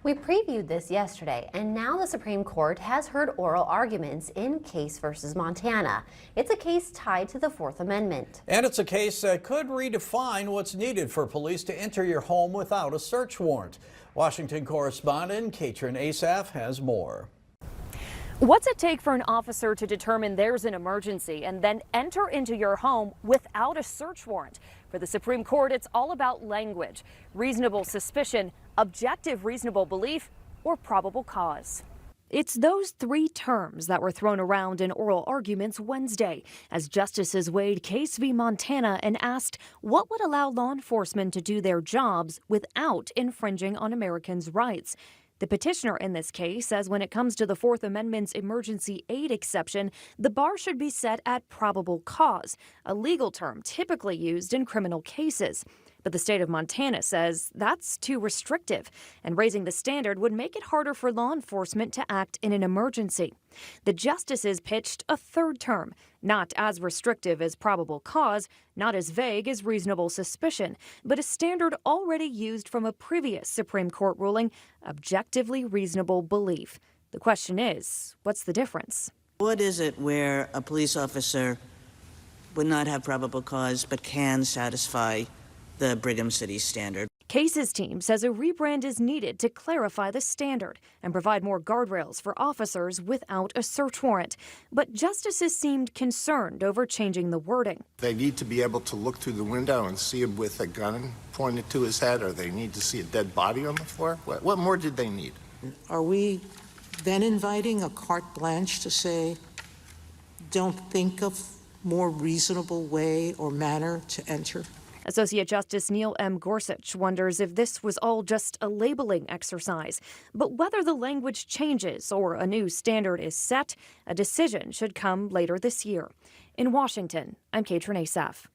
We previewed this yesterday, and now the Supreme Court has heard oral arguments in Case versus Montana. It's a case tied to the Fourth Amendment. And it's a case that could redefine what's needed for police to enter your home without a search warrant. Washington correspondent Katrin Asaf has more. What's it take for an officer to determine there's an emergency and then enter into your home without a search warrant? For the Supreme Court, it's all about language, reasonable suspicion, objective reasonable belief, or probable cause. It's those three terms that were thrown around in oral arguments Wednesday as Justices weighed Case v. Montana and asked what would allow law enforcement to do their jobs without infringing on Americans' rights. The petitioner in this case says when it comes to the Fourth Amendment's emergency aid exception, the bar should be set at probable cause, a legal term typically used in criminal cases. But the state of Montana says that's too restrictive, and raising the standard would make it harder for law enforcement to act in an emergency. The justices pitched a third term, not as restrictive as probable cause, not as vague as reasonable suspicion, but a standard already used from a previous Supreme Court ruling, objectively reasonable belief. The question is, what's the difference? What is it where a police officer would not have probable cause but can satisfy the Brigham City standard? Case's team says a rebrand is needed to clarify the standard and provide more guardrails for officers without a search warrant. But justices seemed concerned over changing the wording. They need to be able to look through the window and see him with a gun pointed to his head, or they need to see a dead body on the floor. What more did they need? Are we then inviting a carte blanche to say, don't think of more reasonable way or manner to enter? Associate Justice Neil M. Gorsuch wonders if this was all just a labeling exercise. But whether the language changes or a new standard is set, a decision should come later this year. In Washington, I'm Katrin Asaf.